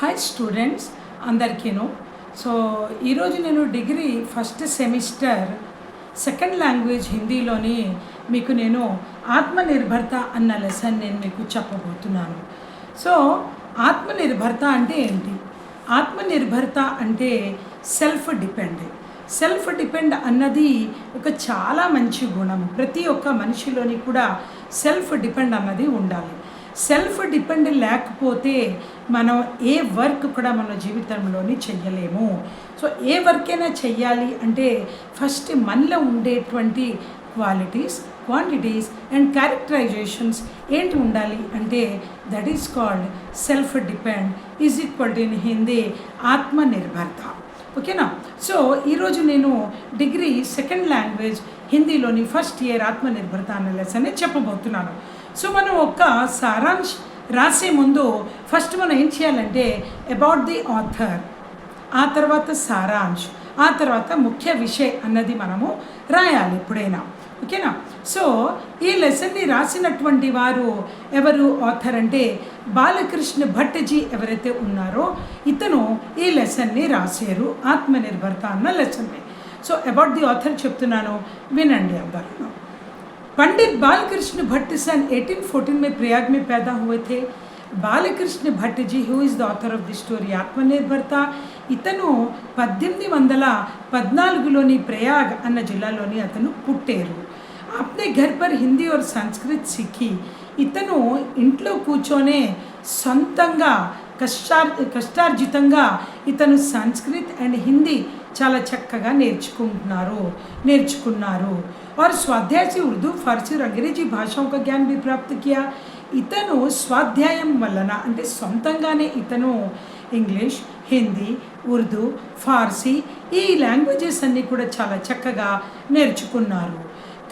Hi students అందరికీను. So ఈరోజు నేను degree first semester second language హిందీలోని మీకు నేను ఆత్మనిర్భరత అన్న లెసన్ నేను మీకు చెప్పబోతున్నాను. సో ఆత్మనిర్భరత అంటే ఏంటి? ఆత్మనిర్భరత అంటే సెల్ఫ్ డిపెండ్ అన్నది ఒక చాలా మంచి గుణం. ప్రతి ఒక్క మనిషిలోని కూడా సెల్ఫ్ డిపెండ్ అన్నది ఉండాలి. సెల్ఫ్ డిపెండ్ లేకపోతే మనం ఏ వర్క్ కూడా మన జీవితంలోని చెయ్యలేము. సో ఏ వర్క్ అయినా చెయ్యాలి అంటే ఫస్ట్ మనలో ఉండేటువంటి క్వాలిటీస్, క్వాంటిటీస్ అండ్ క్యారెక్టరైజేషన్స్ ఏంటి ఉండాలి అంటే that is called self depend is equal to in Hindi Atmanirbharta. ఓకేనా? సో ఈరోజు నేను డిగ్రీ సెకండ్ లాంగ్వేజ్ హిందీలోని ఫస్ట్ ఇయర్ ఆత్మనిర్భరత అనే లెసన్ చెప్పబోతున్నాను. సో మనం ఒక సారాంశ్ రాసే ముందు ఫస్ట్ మనం ఏం చేయాలంటే అబౌట్ ది ఆథర్, ఆ తర్వాత సారాంశ్, ఆ తర్వాత ముఖ్య విషయం అన్నది మనము రాయాలి ఎప్పుడైనా. ఓకేనా? సో ఈ లెసన్ని రాసినటువంటి వారు ఎవరు? ఆథర్ అంటే బాలకృష్ణ భట్జీ ఎవరైతే ఉన్నారో ఇతను ఈ లెసన్ని రాశారు, ఆత్మనిర్భరత అన్న లెసన్ని. సో అబౌట్ ది ఆథర్ చెప్తున్నాను, వినండి అందరూ. पंडित बालकृष्ण भट्ट सन 1814 में प्रयाग में पैदा हुए थे. Balkrishna Bhatt ji who is the author of the story Atmanirbharta. ఇతను 1814లోని ప్రయాగ్ అన్న జిల్లాలోని అతను పుట్టారు. अपने घर पर हिंदी और संस्कृत सीखी. ఇతను ఇంట్లో కూర్చొనే సొంతంగా కష్టార్జితంగా ఇతను సంస్కృత్ అండ్ హిందీ చాలా చక్కగా నేర్చుకున్నారు. और स्वाध्याय से उर्दू, फारसी और अंग्रेजी भाषाओं का ज्ञान भी प्राप्त किया. ఇతను స్వాధ్యాయం వలన అంటే సొంతంగానే ఇతను ఇంగ్లీష్, హిందీ, ఉర్దూ, ఫార్సీ ఈ లాంగ్వేజెస్ అన్నీ కూడా చాలా చక్కగా నేర్చుకున్నారు.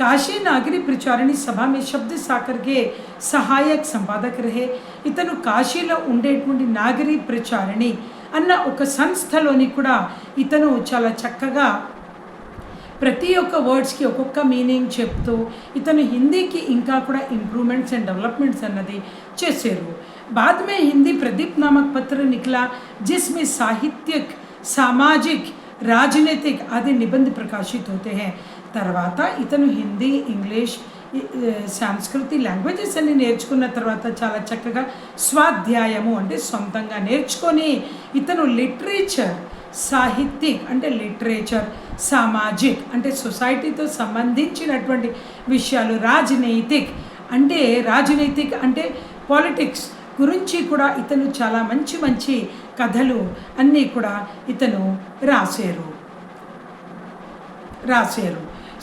కాశీ నాగరి ప్రచారణి సభ में शब्द सागर के సహాయక్ సంపాదక్ రహే. ఇతను కాశీలో ఉండేటువంటి నాగరి ప్రచారణి అన్న ఒక సంస్థలోని కూడా ఇతను చాలా చక్కగా ప్రతి ఒక్క వర్డ్స్కి ఒక్కొక్క మీనింగ్ చెప్తూ ఇతను హిందీకి ఇంకా కూడా ఇంప్రూవ్మెంట్స్ అండ్ డెవలప్మెంట్స్ అన్నది చేశారు. बाद में हिंदी प्रदीप नामक पत्र निकला जिसमें साहित्यिक, सामाजिक, राजनीतिक आदि निबंध प्रकाशित होते हैं. తర్వాత ఇతను హిందీ, ఇంగ్లీష్, సంస్కృతి లాంగ్వేజెస్ అన్ని నేర్చుకున్న తర్వాత చాలా చక్కగా స్వాధ్యాయము అంటే సొంతంగా నేర్చుకొని ఇతను లిటరేచర్, సాహిత్యిక్ అంటే లిటరేచర్, సామాజిక్ అంటే సొసైటీతో సంబంధించినటువంటి విషయాలు, రాజనైతిక్ అంటే పాలిటిక్స్ గురించి కూడా ఇతను చాలా మంచి మంచి కథలు అన్నీ కూడా ఇతను రాశారు.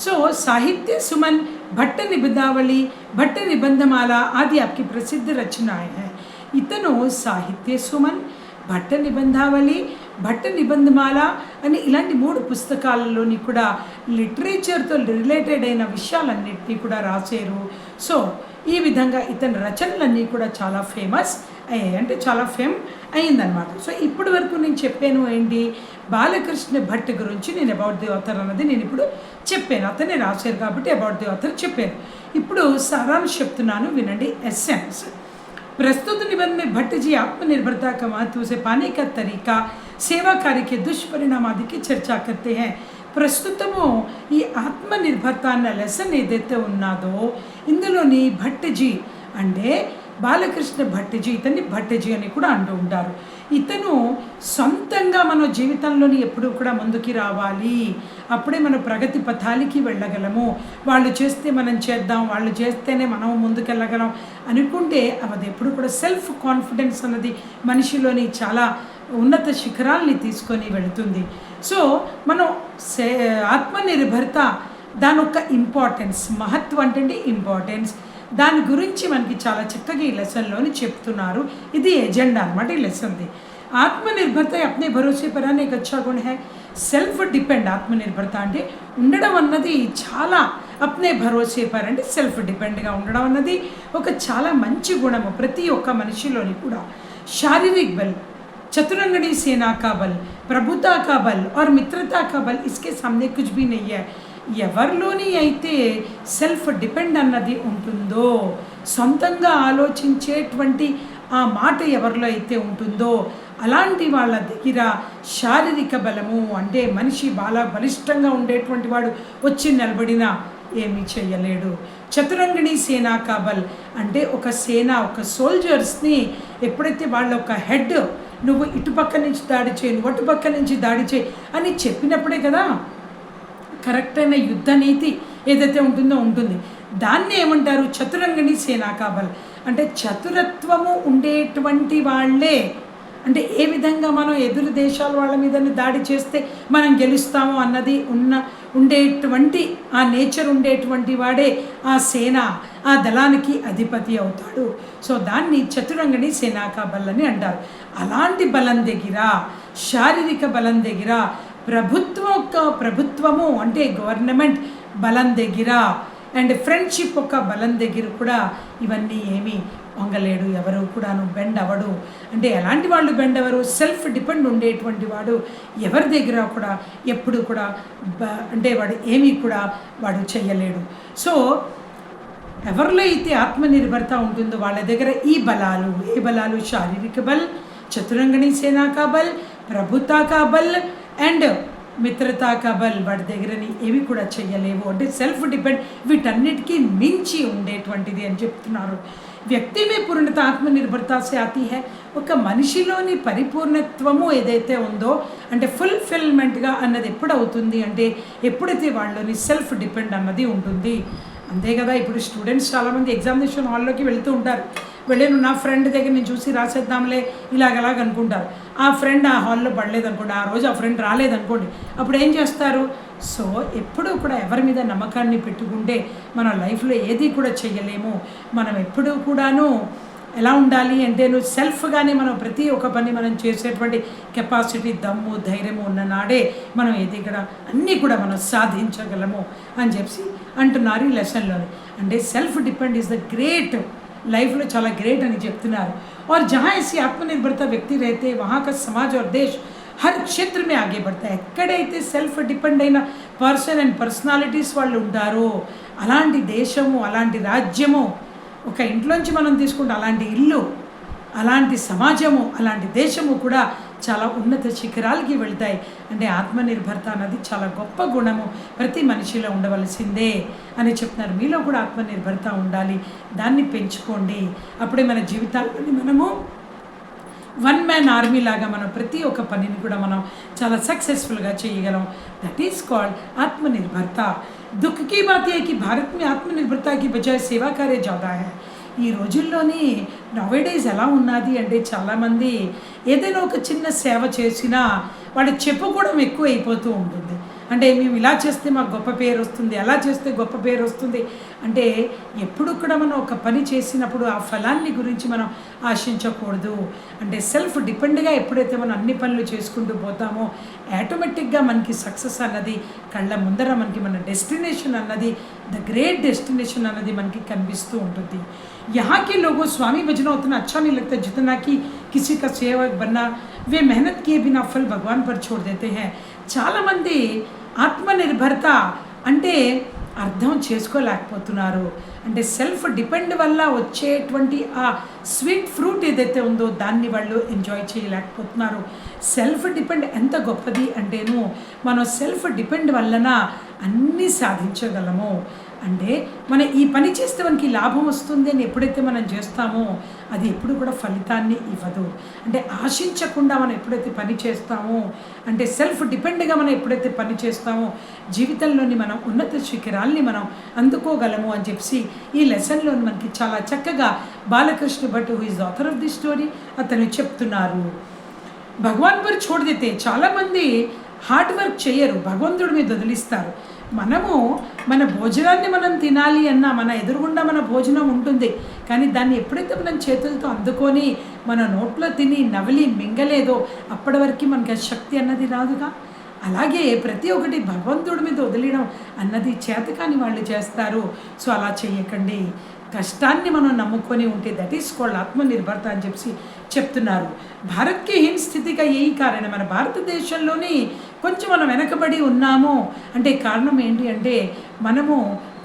సో సాహిత్య సుమన్, భట్ట నిబంధావళి, భట్ట నిబంధమాల ఆది आपकी प्रसिद्ध रचनाएं हैं. ఇతను సాహిత్య సుమన్, భట్ట నిబంధావళి, భట్ట నిబంధమాల అని ఇలాంటి 3 పుస్తకాలలోని కూడా లిటరేచర్తో రిలేటెడ్ అయిన విషయాలన్నింటినీ కూడా రాశారు. సో ఈ విధంగా ఇతని రచనలన్నీ కూడా చాలా ఫేమస్ అయ్యాయి, అంటే చాలా అయిందనమాట. సో ఇప్పటి వరకు నేను చెప్పాను ఏంటి, బాలకృష్ణ భట్ గురించి నేను అబౌట్ ది ఆథర్ అన్నది నేను ఇప్పుడు చెప్పాను. అతనే రాశారు కాబట్టి అబౌట్ ది ఆథర్ చెప్పాను. ఇప్పుడు సారాంశ్ చెప్తున్నాను, వినండి. ఎస్సెన్స్. प्रस्तुत निबंध में भट्ट जी आत्मनिर्भरता का महत्व से पाने का तरीका, सेवा कार्य के दुष्परिणाम आदि की चर्चा करते हैं. ప్రస్తుతము ఈ ఆత్మనిర్భరత అన్న లెసన్ ఏదైతే ఉన్నదో ఇందులోని భట్జీ అంటే బాలకృష్ణ భట్జీ, ఇతన్ని భట్జీ అని కూడా అంటూ ఉంటారు. ఇతను సొంతంగా మన జీవితంలోని ఎప్పుడూ కూడా ముందుకి రావాలి, అప్పుడే మనం ప్రగతి పథానికి వెళ్ళగలము. వాళ్ళు చేస్తే మనం చేద్దాం, వాళ్ళు చేస్తేనే మనం ముందుకెళ్ళగలం అనుకుంటే అది ఎప్పుడు కూడా సెల్ఫ్ కాన్ఫిడెన్స్ అన్నది మనిషిలోని చాలా ఉన్నత శిఖరాల్ని తీసుకొని వెళుతుంది. సో మనం ఆత్మనిర్భరత దాని యొక్క ఇంపార్టెన్స్, మహత్వం అంటే ఇంపార్టెన్స్, దాని గురించి మనకి చాలా చక్కగా ఈ లెసన్లోని చెప్తున్నారు. ఇది ఎజెండా అనమాట ఈ లెసన్ది. ఆత్మనిర్భరత అప్నే భరోసే పర్ అనే అచ్చా గుణ హై. సెల్ఫ్ డిపెండ్ ఆత్మనిర్భరత అంటే ఉండడం అన్నది చాలా, అప్నే భరోసే పర్ అంటే సెల్ఫ్ డిపెండ్గా ఉండడం అన్నది ఒక చాలా మంచి గుణము ప్రతి ఒక్క మనిషిలోని కూడా. శారీరక బల్, चतुरंगनी सेना का बल, प्रभुता का बल और मित्रता का बल इसके सामने कुछ भी नहीं है. ఎవరిలోని అయితే సెల్ఫ్ డిపెండ్ అన్నది ఉంటుందో, సొంతంగా ఆలోచించేటువంటి ఆ మాట ఎవరిలో అయితే ఉంటుందో అలాంటి వాళ్ళ దగ్గర శారీరక బలము, అంటే మనిషి బలిష్టంగా ఉండేటువంటి వాడు వచ్చి నిలబడినా ఏమీ చేయలేడు. చతురంగిణి సేనా కాబల్ అంటే ఒక సేన, ఒక సోల్జర్స్ని ఎప్పుడైతే వాళ్ళ ఒక హెడ్ నువ్వు ఇటుపక్క నుంచి దాడి చేయి, నువ్వు అటుపక్క నుంచి దాడి చేయి అని చెప్పినప్పుడే కదా కరెక్ట్ అయిన యుద్ధ నీతి ఏదైతే ఉంటుందో ఉంటుంది. దాన్ని ఏమంటారు? చతురంగిణి సేనా కాబల్ అంటే చతురత్వము ఉండేటువంటి వాళ్ళే. అంటే ఏ విధంగా మనం ఎదురు దేశాల వాళ్ళ మీద దాడి చేస్తే మనం గెలుస్తాము అన్నది ఉండేటువంటి ఆ నేచర్ ఉండేటువంటి వాడే ఆ సేన, ఆ దళానికి అధిపతి అవుతాడు. సో దాన్ని చతురంగిణి సేనా కాబల్ అని అంటారు. అలాంటి బలం దగ్గర, శారీరక బలం దగ్గర, ప్రభుత్వము అంటే గవర్నమెంట్ బలం దగ్గర అండ్ ఫ్రెండ్షిప్ ఒక బలం దగ్గర కూడా ఇవన్నీ ఏమీ వంగలేడు, ఎవరు కూడాను బెండ్ అవ్వడు. అంటే ఎలాంటి వాళ్ళు బెండ్ అవ్వరు? సెల్ఫ్ డిపెండ్ ఉండేటువంటి వాడు ఎవరి దగ్గర కూడా ఎప్పుడు కూడా అంటే వాడు ఏమీ కూడా వాడు చెయ్యలేడు. సో ఎవరిలో అయితే ఆత్మనిర్భరత ఉంటుందో వాళ్ళ దగ్గర ఈ బలాలు, ఏ బలాలు? శారీరక బల్, చతురంగిణి సేనా కా బల్, ప్రభుతా కా బల్ అండ్ మిత్రతా కా బల్, వాడి దగ్గరని ఏవి కూడా చెయ్యలేవు. అంటే సెల్ఫ్ డిపెండ్ వీటన్నిటికీ మించి ఉండేటువంటిది అని చెప్తున్నారు. వ్యక్తి మే పూర్ణత ఆత్మనిర్భరత సే ఆతి హై. ఒక మనిషిలోని పరిపూర్ణత్వము ఏదైతే ఉందో అంటే ఫుల్ఫిల్మెంట్గా అన్నది ఎప్పుడు అవుతుంది అంటే ఎప్పుడైతే వాళ్ళని సెల్ఫ్ డిపెండ్ అన్నది ఉంటుంది. అంతే కదా. ఇప్పుడు స్టూడెంట్స్ చాలామంది ఎగ్జామినేషన్ హాల్లోకి వెళ్తూ ఉంటారు. వెళ్ళాను నా ఫ్రెండ్ దగ్గర నేను చూసి రాసేద్దాంలే ఇలాగలాగ అనుకుంటారు. ఆ ఫ్రెండ్ ఆ హాల్లో పడలేదనుకోండి, ఆ రోజు ఆ ఫ్రెండ్ రాలేదనుకోండి, అప్పుడు ఏం చేస్తారు? సో ఎప్పుడూ కూడా ఎవరి మీద నమ్మకాన్ని పెట్టుకుంటే మన లైఫ్లో ఏది కూడా చెయ్యలేము. మనం ఎప్పుడూ కూడాను ఎలా ఉండాలి అంటే నువ్వు సెల్ఫ్గానే మనం ప్రతి ఒక్క పని మనం చేసేటువంటి కెపాసిటీ, దమ్ము, ధైర్యము ఉన్న నాడే మనం ఏది కూడా అన్నీ కూడా మనం సాధించగలము అని చెప్పి అంటున్నారు ఈ లెసన్లోని. అంటే self depend is the great, లైఫ్లో చాలా గ్రేట్ అని చెప్తున్నారు. और जहाँ ऐसी आत्मनिर्भरता व्यक्ति रहते हैं वहाँ का समाज और देश हर क्षेत्र में आगे बढ़ता है. ఎక్కడైతే సెల్ఫ్ డిపెండ్ అయిన పర్సన్ అండ్ పర్సనాలిటీస్ వాళ్ళు ఉంటారో అలాంటి దేశము, అలాంటి రాజ్యము, ఒక ఇంట్లోంచి మనం తీసుకుంటే అలాంటి ఇల్లు, అలాంటి సమాజము, అలాంటి దేశము కూడా చాలా ఉన్నత శిఖరాలకి వెళ్తాయి. అంటే ఆత్మనిర్భరత అన్నది చాలా గొప్ప గుణము, ప్రతి మనిషిలో ఉండవలసిందే అని చెప్తున్నారు. మీలో కూడా ఆత్మనిర్భరత ఉండాలి, దాన్ని పెంచుకోండి. అప్పుడే మన జీవితాల్లోని మనము వన్ మ్యాన్ ఆర్మీ లాగా మనం ప్రతి ఒక్క పనిని కూడా మనం చాలా సక్సెస్ఫుల్గా చేయగలం. That is called ఆత్మనిర్భరత. దుఃఖ की बात है कि भारत में आत्मनिर्भरता की बजाय सेवा कार्य ज़्यादा है. ఈ రోజుల్లోని నవేడేస్ ఎలా ఉన్నది అంటే చాలామంది ఏదైనా ఒక చిన్న సేవ చేసినా వాడు చెప్పుకోవడం ఎక్కువ అయిపోతూ ఉంటుంది. అంటే మేము ఇలా చేస్తే మాకు గొప్ప పేరు వస్తుంది, అలా చేస్తే గొప్ప పేరు వస్తుంది. అంటే ఎప్పుడు కూడా మనం ఒక పని చేసినప్పుడు ఆ ఫలాన్ని గురించి మనం ఆశించకూడదు. అంటే సెల్ఫ్ డిపెండ్గా ఎప్పుడైతే మనం అన్ని పనులు చేసుకుంటూ పోతామో ఆటోమేటిక్గా మనకి సక్సెస్ అన్నది కళ్ళ ముందర మనకి మన డెస్టినేషన్ అన్నది, ద గ్రేట్ డెస్టినేషన్ అన్నది మనకి కనిపిస్తూ ఉంటుంది. यहाँ के लोगों स्वामी भजना उतना अच्छा नहीं लगता जितना कि किसी का सेवक बनना. वे मेहनत किए बिना फल भगवान पर छोड़ देते हैं. చాలామంది ఆత్మనిర్భరత అంటే అర్థం చేసుకోలేకపోతున్నారు. అంటే సెల్ఫ్ డిపెండ్ వల్ల వచ్చేటువంటి ఆ స్వీట్ ఫ్రూట్ ఏదైతే ఉందో దాన్ని వాళ్ళు ఎంజాయ్ చేయలేకపోతున్నారు. సెల్ఫ్ డిపెండ్ ఎంత గొప్పది అంటేను మనం సెల్ఫ్ డిపెండ్ వలన అన్నీ సాధించగలము. అంటే మనం ఈ పని చేస్తే మనకి లాభం వస్తుంది అని ఎప్పుడైతే మనం చేస్తామో అది ఎప్పుడు కూడా ఫలితాన్ని ఇవ్వదు. అంటే ఆశించకుండా మనం ఎప్పుడైతే పని చేస్తామో, అంటే సెల్ఫ్ డిపెండ్గా మనం ఎప్పుడైతే పని చేస్తామో జీవితంలోని మనం ఉన్నత శిఖరాల్ని మనం అందుకోగలము అని చెప్పి ఈ లెసన్లో మనకి చాలా చక్కగా Balakrishna Bhat who is author of the story అతను చెప్తున్నారు. భగవాన్ పర్ చోడ్ దేతే. చాలామంది హార్డ్ వర్క్ చేయరు, భగవంతుడి మీద వదిలిస్తారు. మనము మన భోజనాన్ని మనం తినాలి అన్నా మన ఎదురుగుండా మన భోజనం ఉంటుంది, కానీ దాన్ని ఎప్పుడైతే మనం చేతులతో అందుకొని మన నోట్లో తిని నవిలి మింగలేదో అప్పటి వరకు మనకి ఆ శక్తి అన్నది రాదుగా. అలాగే ప్రతి ఒక్కటి భగవంతుడి మీద వదిలేయడం అన్నది చేతకాని వాళ్ళు చేస్తారు. సో అలా చేయకండి. కష్టాన్ని మనం నమ్ముకొని ఉంటే దట్ ఈస్ కాల్డ్ ఆత్మనిర్భరత అని చెప్పి చెప్తున్నారు. భారత్కి హీన స్థితిగా ఏ కారణం, మన భారతదేశంలోని కొంచెం మనం వెనకబడి ఉన్నాము అంటే కారణం ఏంటి అంటే మనము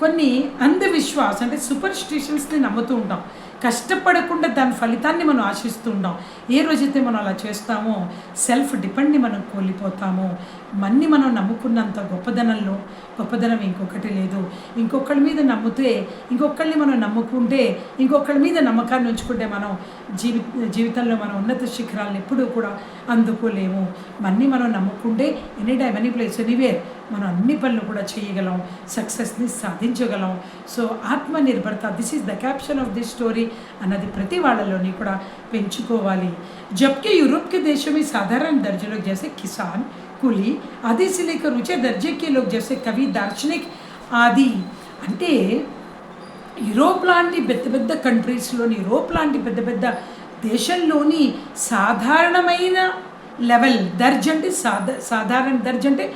కొన్ని అంధవిశ్వాసం అంటే సూపర్ స్టిషన్స్ని నమ్ముతూ ఉంటాం. కష్టపడకుండా దాని ఫలితాన్ని మనం ఆశిస్తూ ఉంటాం. ఏ రోజైతే మనం అలా చేస్తామో సెల్ఫ్ డిపెండ్ని మనం కోల్పోతాము. మనం నమ్ముకున్నంత గొప్పదనం ఇంకొకటి లేదు. ఇంకొకళ్ళ మీద నమ్మితే, ఇంకొకళ్ళని మనం నమ్ముకుంటే, ఇంకొకళ్ళ మీద నమ్మకాన్ని ఉంచుకుంటే మనం జీవితంలో మనం ఉన్నత శిఖరాలను ఎప్పుడూ కూడా అందుకోలేము. మనం నమ్ముకుంటే any time, any place, anywhere మనం అన్ని పనులు కూడా చేయగలం, సక్సెస్ని సాధించగలం. So Atmanirbharta, this is the caption of this story అన్నది ప్రతి వాళ్ళలోని కూడా పెంచుకోవాలి. जबकि यूरोप के देशों में साधारण दर्जे लोग जैसे किसान, कुली आदि से लेकर ऊंचे दर्जे के लोग जैसे कवि, दार्शनिक आदि అంటే యూరోప్ లాంటి పెద్ద పెద్ద కంట్రీస్లోని, యూరోప్ లాంటి పెద్ద పెద్ద దేశంలోని సాధారణమైన లెవెల్ దర్జ అంటే సాధారణ దర్జ అంటే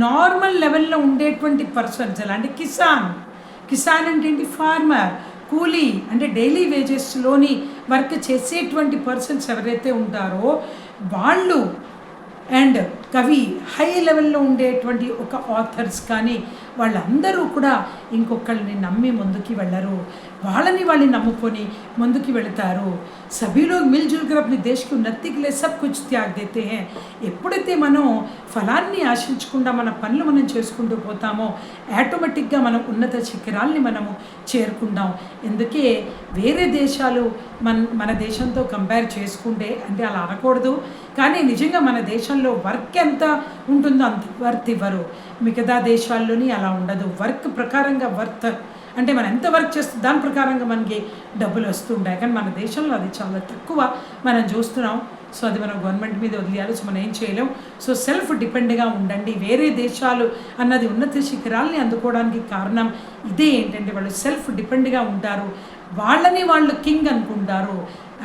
నార్మల్ లెవెల్లో ఉండేటువంటి పర్సన్స్. అలాంటి కిసాన్ అంటే ఏంటి? ఫార్మర్. కూలీ అంటే డైలీ వేజెస్లోని వర్క్ చేసేటువంటి పర్సన్స్ ఎవరైతే ఉంటారో వాళ్ళు, అండ్ కవి హై లెవెల్లో ఉండేటువంటి ఒక ఆథర్స్ కానీ వాళ్ళందరూ కూడా ఇంకొకళ్ళని నమ్మి ముందుకి వెళ్ళరు, వాళ్ళని నమ్ముకొని ముందుకి వెళతారు. సభీ లోగ్ మిల్జుల్ కర్ అప్నే దేశ్ కి ఉన్నతి కే లియే సబ్ కుచ్ త్యాగ్ దేతే హై. ఎప్పుడైతే మనం ఫలాన్ని ఆశించకుండా మన పనులు మనం చేసుకుంటూ పోతామో ఆటోమేటిక్గా మనం ఉన్నత శిఖరాల్ని మనము చేరుకుంటాం. ఎందుకే వేరే దేశాలు మన దేశంతో కంపేర్ చేసుకుంటే, అంటే అలా అనకూడదు, కానీ నిజంగా మన దేశంలో వర్క్ ఎంత ఉంటుందో అంత వర్త్ ఇవ్వరు. మిగతా దేశాల్లోని అలా ఉండదు. వర్క్ ప్రకారంగా వర్త్ అంటే మనం ఎంత వర్క్ చేస్తే దాని ప్రకారంగా మనకి డబ్బులు వస్తుంటాయి. కానీ మన దేశంలో అది చాలా తక్కువ మనం చూస్తున్నాం. సో అది మనం గవర్నమెంట్ మీద వదిలేయాలి. సో మనం ఏం చేయలేం. సో సెల్ఫ్ డిపెండ్గా ఉండండి. వేరే దేశాలు అన్నది ఉన్నత శిఖరాల్ని అందుకోవడానికి కారణం ఇదే. ఏంటంటే వాళ్ళు సెల్ఫ్ డిపెండ్గా ఉంటారు. వాళ్ళు కింగ్ అనుకుంటారు.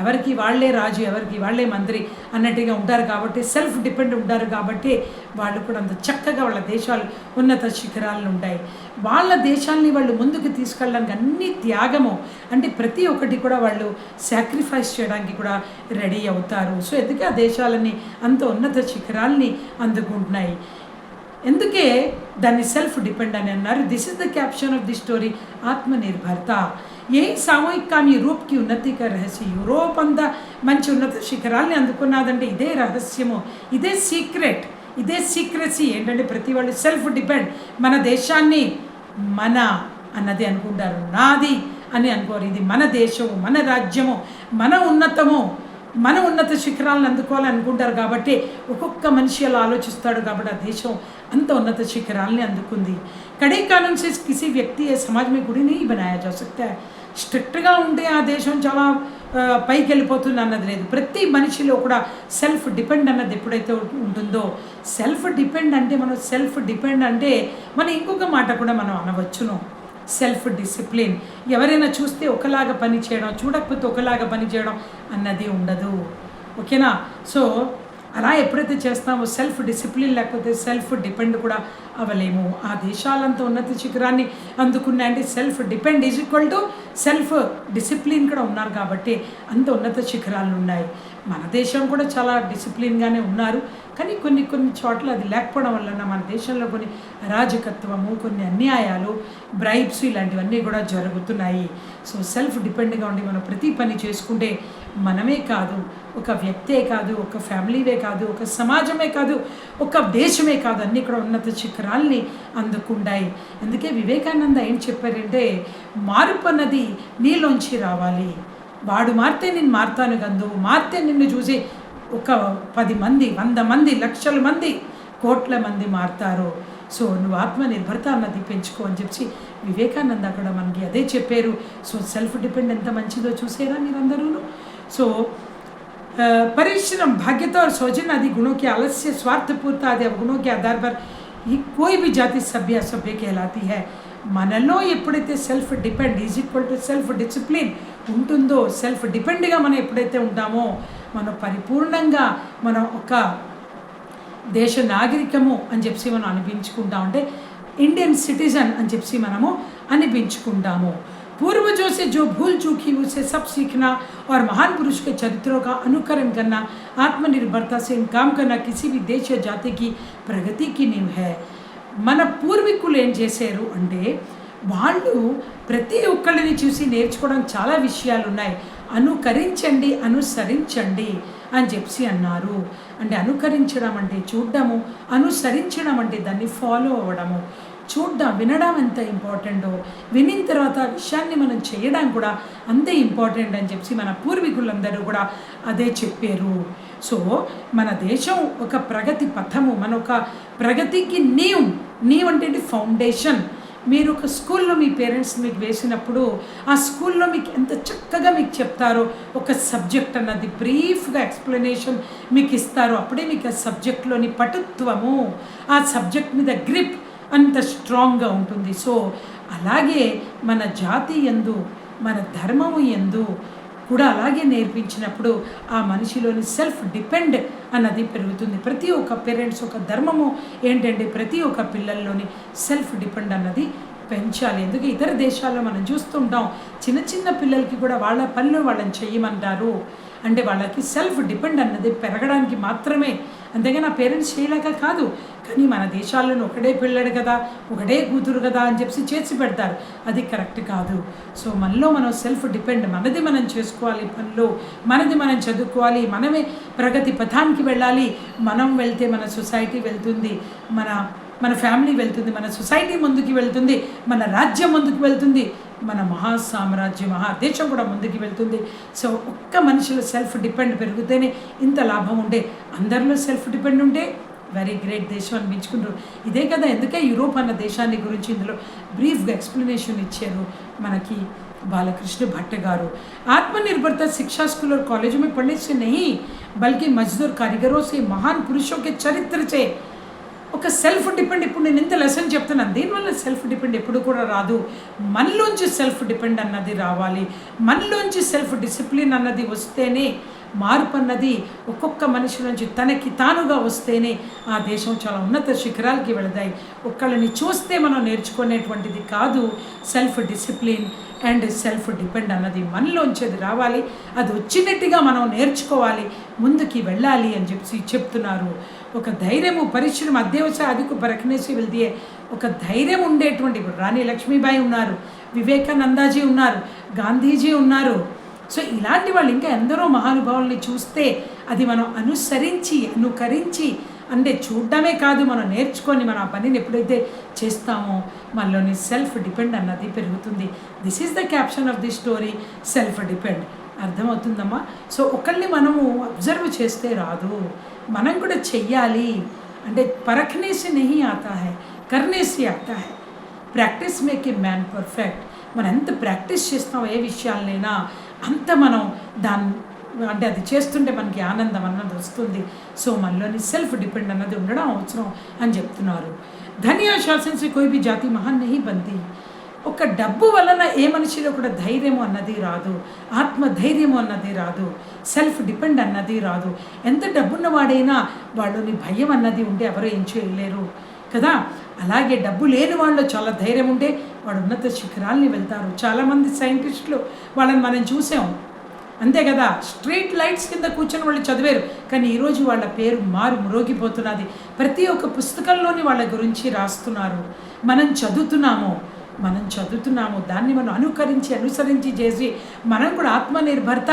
ఎవరికి వాళ్ళే రాజు, ఎవరికి వాళ్ళే మంత్రి అన్నట్టుగా ఉంటారు. కాబట్టి సెల్ఫ్ డిపెండ్ ఉంటారు. కాబట్టి వాళ్ళు కూడా అంత చక్కగా వాళ్ళ దేశాలు ఉన్నత శిఖరాలను ఉంటాయి. వాళ్ళ దేశాల్ని వాళ్ళు ముందుకు తీసుకెళ్ళడానికి అన్ని త్యాగము, అంటే ప్రతి ఒక్కటి కూడా వాళ్ళు సాక్రిఫైస్ చేయడానికి కూడా రెడీ అవుతారు. సో ఎందుకే ఆ దేశాలని అంత ఉన్నత శిఖరాల్ని అందుకుంటున్నాయి. ఎందుకే దాన్ని సెల్ఫ్ డిపెండ్ అని అన్నారు. This is the caption of the story, Atmanirbharta. ఏ సామూహిక కామ్ యూరోప్కి ఉన్నతిక రహస్యం. యూరోప్ అంతా మంచి ఉన్నత శిఖరాల్ని అందుకున్నదంటే ఇదే రహస్యము, ఇదే సీక్రెసీ. ఏంటంటే ప్రతి వాళ్ళు సెల్ఫ్ డిపెండ్. మన దేశాన్ని మన అన్నది అనుకుంటారు, నాది అని అనుకోరు. ఇది మన దేశము, మన రాజ్యము, మన ఉన్నత శిఖరాలను అందుకోవాలని అనుకుంటారు. కాబట్టి ఒక్కొక్క మనిషి అలా ఆలోచిస్తాడు. కాబట్టి ఆ దేశం అంత ఉన్నత శిఖరాల్ని అందుకుంది. కడే కాలం से किसी व्यक्ति या समाज में गुड़ी नहीं बनाया जा सकता है. స్ట్రిక్ట్గా ఉంటే ఆ దేశం చాలా పైకి వెళ్ళిపోతుంది అన్నది లేదు. ప్రతి మనిషిలో కూడా సెల్ఫ్ డిపెండ్ అన్నది ఎప్పుడైతే ఉంటుందో, సెల్ఫ్ డిపెండ్ అంటే మనం ఇంకొక మాట కూడా మనం అనవచ్చును, సెల్ఫ్ డిసిప్లిన్. ఎవరైనా చూస్తే ఒకలాగా పని చేయడం, చూడకపోతే ఒకలాగా పని చేయడం అన్నది ఉండదు. ఓకేనా? సో అలా ఎప్పుడైతే చేస్తామో సెల్ఫ్ డిసిప్లిన్ లేకపోతే సెల్ఫ్ డిపెండ్ కూడా అవ్వలేము. ఆ దేశాలంతా ఉన్నత శిఖరాన్ని అందుకున్నాయంటే self depend is equal to self discipline కూడా ఉన్నారు. కాబట్టి అంత ఉన్నత శిఖరాలు ఉన్నాయి. మన దేశం కూడా చాలా డిసిప్లిన్గానే ఉన్నారు. కానీ కొన్ని చోట్ల అది లేకపోవడం వలన మన దేశంలో కొన్ని అరాజకత్వము, కొన్ని అన్యాయాలు, బ్రైబ్స్ ఇలాంటివన్నీ కూడా జరుగుతున్నాయి. సో సెల్ఫ్ డిపెండ్గా ఉండి మనం ప్రతి పని చేసుకుంటే మనమే కాదు, ఒక వ్యక్తే కాదు, ఒక ఫ్యామిలీవే కాదు, ఒక సమాజమే కాదు, ఒక దేశమే కాదు, అన్నీ కూడా ఉన్నత శిఖరాల్ని అందుకుంటాయి. అందుకే వివేకానంద ఏం చెప్పారంటే, మార్పు అన్నది నీలోంచి రావాలి. వాడు మారితే నేను మారుతాను గందు, మారితే నిన్ను చూసి ఒక 10 మంది, 100 మంది, లక్షల మంది, కోట్ల మంది మారుతారు. సో నువ్వు ఆత్మనిర్భరత అన్నది పెంచుకో అని చెప్పి వివేకానంద అక్కడ మనకి అదే చెప్పారు. సో సెల్ఫ్ డిపెండ్ ఎంత మంచిదో చూసారా మీరందరూ. సో परिश्रम, भाग्यता और सौजन्य आदि गुणों के आलस्य, स्वार्थपूर्ता आदि अवगुणों के आधार पर ही कोई भी जाति सभ्य असभ्य कहलाती है. మనలో ఎప్పుడైతే self depend is equal to self discipline ఉంటుందో, సెల్ఫ్ డిపెండ్గా మనం ఎప్పుడైతే ఉంటామో మనం పరిపూర్ణంగా మనం ఒక దేశ నాగరికము అని చెప్పి మనం అనిపించుకుంటాం. అంటే ఇండియన్ సిటిజన్ అని చెప్పి మనము అనిపించుకుంటాము. पूर्वजों से जो भूल चूकी उसे सब सीखना और महान पुरुष के चरित्रों का अनुकरण करना, आत्मनिर्भरता से काम करना किसी भी देश या जाति की प्रगति की नींव है. మన పూర్వీకులు ఏం చేశారు అంటే వాళ్ళు ప్రతి ఒక్కళ్ళని చూసి నేర్చుకోవడం చాలా విషయాలు ఉన్నాయి. అనుకరించండి, అనుసరించండి అని చెప్పి అన్నారు. అంటే అనుకరించడం అంటే చూడడము, అనుసరించడం అంటే దాన్ని ఫాలో అవ్వడము. చూడడం, వినడం ఎంత ఇంపార్టెంటో, వినిన తర్వాత ఆ విషయాన్ని మనం చేయడం కూడా అంతే ఇంపార్టెంట్ అని చెప్పి మన పూర్వీకులందరూ కూడా అదే చెప్పారు. సో మన దేశం ఒక ప్రగతి పథము, మన ఒక ప్రగతికి నీవ్ అంటే ఫౌండేషన్. మీరు ఒక స్కూల్లో మీ పేరెంట్స్ మీకు వేసినప్పుడు ఆ స్కూల్లో మీకు ఎంత చక్కగా మీకు చెప్తారో, ఒక సబ్జెక్ట్ అన్నది బ్రీఫ్గా ఎక్స్ప్లెనేషన్ మీకు ఇస్తారో, అప్పుడే మీకు ఆ సబ్జెక్ట్లోని పటుత్వము, ఆ సబ్జెక్ట్ మీద గ్రిప్ అంత స్ట్రాంగ్గా ఉంటుంది. సో అలాగే మన జాతి యందు, మన ధర్మము యందు కూడా అలాగే నేర్పించినప్పుడు ఆ మనిషిలోని సెల్ఫ్ డిపెండ్ అన్నది పెరుగుతుంది. ప్రతి ఒక్క పేరెంట్స్ ఒక ధర్మము ఏంటంటే ప్రతి ఒక్క పిల్లల్లోని సెల్ఫ్ డిపెండ్ అన్నది పెంచాలి. ఎందుకు ఇతర దేశాల్లో మనం చూస్తుంటాం, చిన్న చిన్న పిల్లలకి కూడా వాళ్ళ పనులు వాళ్ళని చెయ్యమంటారు. అంటే వాళ్ళకి సెల్ఫ్ డిపెండ్ అన్నది పెరగడానికి మాత్రమే, అంతేగా నా పేరెంట్స్ చేయలేక కాదు. కానీ మన దేశాల్లోనూ ఒకడే పిల్లడు కదా, ఒకడే కూతురు కదా అని చెప్పి చేసి పెడతారు. అది కరెక్ట్ కాదు. సో మనలో మనం సెల్ఫ్ డిపెండ్, మనది మనం చేసుకోవాలి, పనులు మనది మనం చదువుకోవాలి, మనమే ప్రగతి పథానికి వెళ్ళాలి. మనం వెళ్తే మన సొసైటీ వెళ్తుంది, మన ఫ్యామిలీ వెళ్తుంది, మన సొసైటీ ముందుకు వెళ్తుంది, మన రాజ్యం ముందుకు వెళ్తుంది, మన మహాసామ్రాజ్యం, మహాదేశం కూడా ముందుకు వెళ్తుంది. సో ఒక్క మనిషిలో సెల్ఫ్ డిపెండ్ పెరిగితేనే ఇంత లాభం ఉండే, అందరిలో సెల్ఫ్ డిపెండ్ ఉంటే వెరీ గ్రేట్ దేశం అనిపించుకుంటారు. ఇదే కదా ఎందుకే యూరోప్ అన్న దేశాన్ని గురించి ఇందులో బ్రీఫ్గా ఎక్స్ప్లెనేషన్ ఇచ్చారు మనకి बालकृष्ण भट्ट गारू। आत्मनिर्भरता शिक्षा स्कूल और कॉलेजों में पढ़ने से नहीं बल्कि मजदूर कारीगरों से महान पुरुषों के चरित्र से ఒక సెల్ఫ్ డిపెండ్. ఇప్పుడు నేను ఇంత లెసన్ చెప్తున్నాను, దీనివల్ల సెల్ఫ్ డిపెండ్ ఎప్పుడు కూడా రాదు. మనలోంచి సెల్ఫ్ డిపెండ్ అన్నది రావాలి, మనలోంచి సెల్ఫ్ డిసిప్లిన్ అన్నది వస్తేనే, మార్పు అన్నది ఒక్కొక్క మనిషి నుంచి తనకి తానుగా వస్తేనే ఆ దేశం చాలా ఉన్నత శిఖరాలకి వెళతాయి. ఒక్కళ్ళని చూస్తే మనం నేర్చుకునేటువంటిది కాదు self discipline and self depend అన్నది మనలోంచేది రావాలి. అది వచ్చినట్టుగా మనం నేర్చుకోవాలి, ముందుకి వెళ్ళాలి అని చెప్తున్నారు. ఒక ధైర్యము, పరిశ్రమ, అత్యవసర అధిక బరకనేసి వెళ్తే ఒక ధైర్యం ఉండేటువంటి, ఇప్పుడు రాణి లక్ష్మీబాయి ఉన్నారు, వివేకానందాజీ ఉన్నారు, గాంధీజీ ఉన్నారు. సో ఇలాంటి వాళ్ళు ఇంకా ఎందరో మహానుభావుల్ని చూస్తే అది మనం అనుకరించి అంటే చూడడమే కాదు, మనం నేర్చుకొని మన ఆ పనిని ఎప్పుడైతే చేస్తామో మనలోని సెల్ఫ్ డిపెండ్ అన్నది పెరుగుతుంది. This is the caption of the story, self depend. అర్థమవుతుందమ్మా? సో ఒకళ్ళని మనము అబ్జర్వ్ చేస్తే రాదు, మనం కూడా చెయ్యాలి. అంటే పరఖనే సే నహీ ఆతా హై, కర్నే సే ఆతా హై. Practice make a man perfect. మనం ఎంత ప్రాక్టీస్ చేస్తామో ఏ విషయాలనైనా అంత మనం అంటే అది చేస్తుంటే మనకి ఆనందం అన్నది వస్తుంది. సో మనలోని సెల్ఫ్ డిపెండ్ అన్నది ఉండడం అవసరం అని చెప్తున్నారు. ధనియా శాసన సే కోయి భీ జాతి మహాన్ నహీ బంతి. ఒక డబ్బు వలన ఏ మనిషిలో కూడా ధైర్యము అన్నది రాదు, ఆత్మధైర్యము అన్నది రాదు, సెల్ఫ్ డిపెండ్ అన్నది రాదు. ఎంత డబ్బున్న వాడైనా వాళ్ళని భయం అన్నది ఉంటే ఎవరు ఏం చేయలేరు కదా. అలాగే డబ్బు లేని వాళ్ళు చాలా ధైర్యం ఉంటే వాడు ఉన్నత శిఖరాల్ని వెళ్తారు. చాలామంది సైంటిస్టులు వాళ్ళని మనం చూసాం, అంతే కదా. స్ట్రీట్ లైట్స్ కింద కూర్చొని వాళ్ళు చదివారు, కానీ ఈరోజు వాళ్ళ పేరు మ్రోగిపోతున్నది. ప్రతి ఒక్క పుస్తకంలోని వాళ్ళ గురించి రాస్తున్నారు. మనం చదువుతున్నాము, దాన్ని మనం అనుసరించి చేసి మనం కూడా ఆత్మనిర్భరత,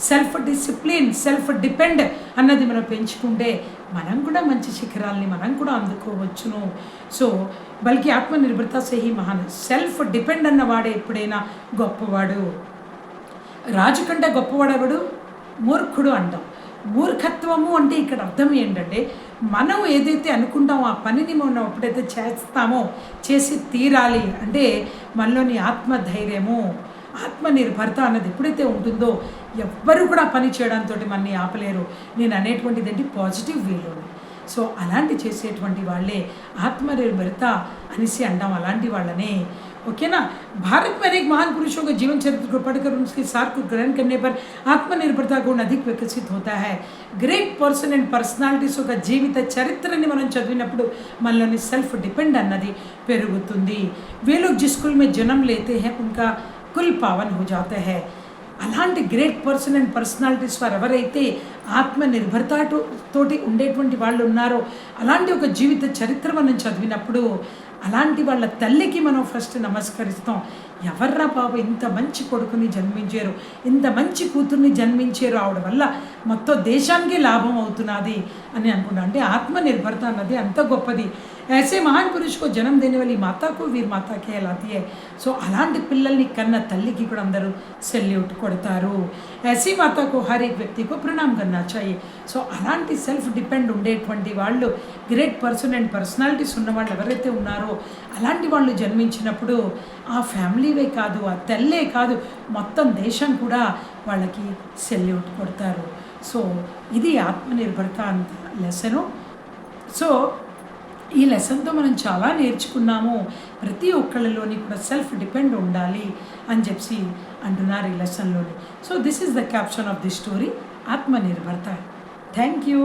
సెల్ఫ్ డిసిప్లిన్, సెల్ఫ్ డిపెండ్ అన్నది మనం పెంచుకుంటే మనం కూడా మంచి శిఖరాల్ని మనం కూడా అందుకోవచ్చును. సో బల్కి ఆత్మనిర్భరత సేహి మహాన్. సెల్ఫ్ డిపెండ్ అన్నవాడే ఎప్పుడైనా గొప్పవాడు. రాజు కంటే గొప్పవాడు ఎవడు? మూర్ఖుడు అంటాం. మూర్ఖత్వము అంటే ఇక్కడ అర్థం ఏంటంటే మనం ఏదైతే అనుకుంటామో ఆ పనిని మనం ఎప్పుడైతే చేస్తామో చేసి తీరాలి అంటే మనలోని ఆత్మధైర్యము, ఆత్మనిర్భరత అన్నది ఎప్పుడైతే ఉంటుందో ఎవ్వరు కూడా పని చేయడంతో మనని ఆపలేరు. నేను అనేటువంటిది ఏంటి? పాజిటివ్ వేలోని. సో అలాంటి చేసేటువంటి వాళ్ళే ఆత్మనిర్భరత అనేసి అంటాం, అలాంటి వాళ్ళనే. ओके ना। भारत में अनेक महान पुरुषों के जीवन चरित्र को पढ़कर उनके सार को ग्रहण करने पर आत्मनिर्भरता गुण अधिक विकसित होता है। ग्रेट पर्सन అండ్ పర్సనాలిటీస్ ఒక జీవిత చరిత్రని మనం చదివినప్పుడు మనలోని సెల్ఫ్ డిపెండ్ అన్నది పెరుగుతుంది. वे लोग जिस कुल में जन्म लेते हैं उनका कुल पावन हो जाता है। అలాంటి గ్రేట్ పర్సన్ అండ్ పర్సనాలిటీస్ వారు ఎవరైతే తోటి ఉండేటువంటి వాళ్ళు ఉన్నారో, అలాంటి ఒక జీవిత చరిత్ర మనం చదివినప్పుడు అలాంటి వాళ్ళ తల్లికి మనం ఫస్ట్ నమస్కరిస్తాం. ఎవర్రా బాబు ఇంత మంచి కొడుకుని జన్మించారు, ఇంత మంచి కూతుర్ని జన్మించారు, ఆవిడ వల్ల మొత్తం దేశానికి లాభం అవుతున్నది అని అనుకున్నాను. అంటే ఆత్మనిర్భరత అన్నది అంత గొప్పది. ऐसे महान पुरुष को जन्म देने वाली माता को वीर माता कहलाती है. సో అలాంటి పిల్లల్ని కన్న తల్లికి కూడా అందరూ సెల్యూట్ కొడతారు. ऐसी माता को हर एक व्यक्ति को प्रणाम करना चाहिए. సో అలాంటి సెల్ఫ్ డిపెండ్ ఉండేటువంటి వాళ్ళు, గ్రేట్ పర్సన్ అండ్ పర్సనాలిటీస్ ఉన్న వాళ్ళు ఎవరైతే ఉన్నారో అలాంటి వాళ్ళు జన్మించినప్పుడు ఆ ఫ్యామిలీవే కాదు, ఆ తల్లే కాదు, మొత్తం దేశం కూడా వాళ్ళకి సెల్యూట్ కొడతారు. సో ఇది ఆత్మనిర్భరత అంత లెసను. సో ఈ లెసన్తో మనం చాలా నేర్చుకున్నాము. ప్రతి ఒక్కళ్ళలోని కూడా సెల్ఫ్ డిపెండ్ ఉండాలి అని చెప్పి అంటున్నారు ఈ లెసన్లోని. So this is the caption of the story, Atmanirbharta. Thank you.